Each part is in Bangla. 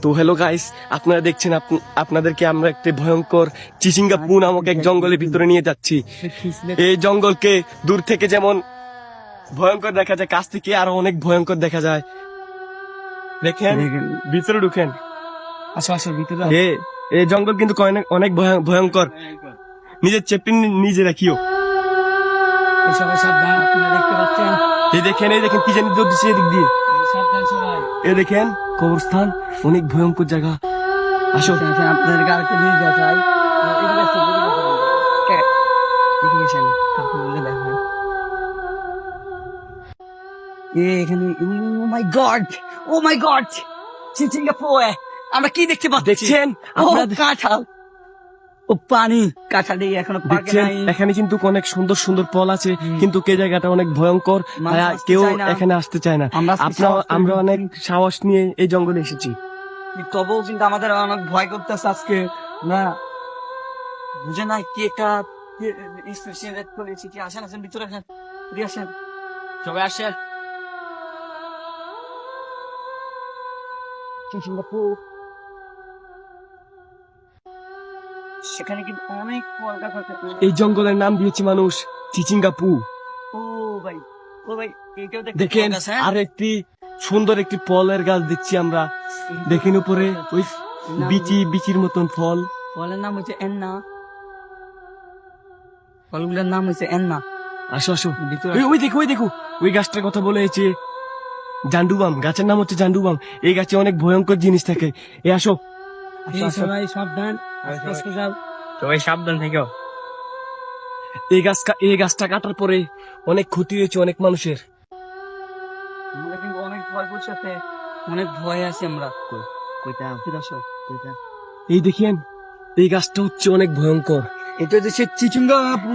তো হ্যালো গাইস, আপনারা দেখছেন আপনাদেরকে আমরা একটি ভয়ঙ্কর চিচিঙ্গাপু নামক এক জঙ্গলের ভিতরে নিয়ে যাচ্ছি। এই জঙ্গলকে দূর থেকে যেমন ভয়ঙ্কর দেখা যায়, কাছ থেকে আরো অনেক ভয়ঙ্কর দেখা যায়। দেখেন, ভিতরে ঢুকেন। আসো ভিতরে এই জঙ্গল কিন্তু অনেক ভয়ঙ্কর। নিজের চেপটি নিজে রাখিও। সবাই সাবধান, আপনারা দেখতে পাচ্ছেন। এই দেখেন কি জানি দৌড় দিচ্ছে এদিক দিয়ে। সাবধান সবাই। এই দেখেন কবরস্থান, অনেক ভয়ঙ্কর জায়গা। আসো আপনাদেরকে আরেকটা জিনিস দেখাই। এখানে ও মাই গড চিচিঙ্গাপু, আমরা কি দেখতে পাচ্ছি? দেখছেন আপনারা কাঁঠাল ও পানি, কাঁঠাল দিয়ে এখনো পাকে দেখছেন, নাই। এখানে কিন্তু অনেক সুন্দর সুন্দর ফল আছে, কিন্তু কে জায়গাটা অনেক ভয়ঙ্কর, মানুষ তাই আসতে কেউ চায় না। এখানে আসতে চায় না। আমরা আমরা অনেক সাহস নিয়ে এই জঙ্গলে এসেছি। তবুও কিন্তু আমাদের অনেক ভয় করতেছে আজকে। না বুঝে নাই কি একটা করেছি। কি আসেন ভিতরে আসেন, আসেন সবাই আসেন। সেখানে কিন্তু অনেক ফল গাছ আছে। এই জঙ্গলের নাম দিয়েছে মানুষ চিচিঙ্গাপু। ও ভাই এইটাও দেখেন আর একটি সুন্দর একটি ফলের গাছ দেখছি আমরা। দেখেন উপরে ওই বিচির মতন ফল। ফলের নাম হচ্ছে এন্না। ফলগুলোর নাম হচ্ছে এন্না। আসো ওই দেখো ওই গাছটার কথা বলেছে জান্ডুবাম। গাছের নাম হচ্ছে জান্ডুবাম। এই গাছে অনেক ভয়ঙ্কর জিনিস থাকে। আসো সবাই সাবধান, সবাই সাবধান থেকো। এই গাছটা কাটার পরে অনেক ক্ষতি হয়েছে অনেক মানুষের। আমরা কিন্তু অনেক ভয় করছে, অনেক ভয় আছে আমরা। এই দেখেন, এই গাছটা হচ্ছে অনেক ভয়ঙ্কর। এটা হচ্ছে চিচিঙ্গাপু।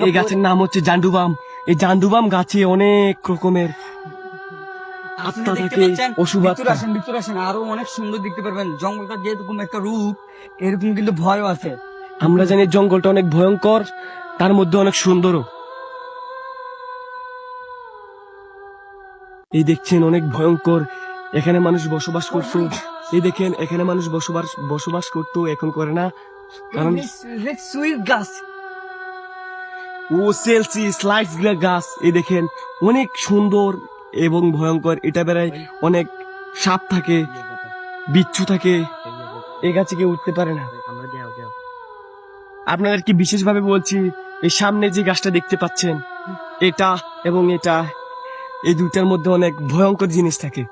এই গাছের নাম হচ্ছে জান্ডুবাম। এই জান্ডুবাম গাছে অনেক রকমের আত্মা থাকে, অশুভ আত্মা। ভিতরে আসেন, আরো অনেক সুন্দর দেখতে পারবেন। জঙ্গলটা যেরকম একটা রূপ, এরকম কিন্তু ভয়ও আছে। আমরা জানি জঙ্গলটা অনেক ভয়ঙ্কর, তার মধ্যে অনেক সুন্দরও। এই দেখছেন অনেক ভয়ঙ্কর। এখানে মানুষ বসবাস করতো। এই দেখেন এখানে মানুষ বসবাস করতো, এখন করে না, কারণ সুইট গাছ ও সেলসি স্লাইস গাছ। এই দেখেন অনেক সুন্দর এবং ভয়ঙ্কর। এটা বেড়ায় অনেক সাপ থাকে, বিচ্ছু থাকে। এই গাছে কেউ উঠতে পারে না। আপনাদের কি বিশেষভাবে বলছি, এই সামনে যে গাছটা দেখতে পাচ্ছেন, এটা এবং এটা, এই দুইটার মধ্যে অনেক ভয়ঙ্কর জিনিস থাকে।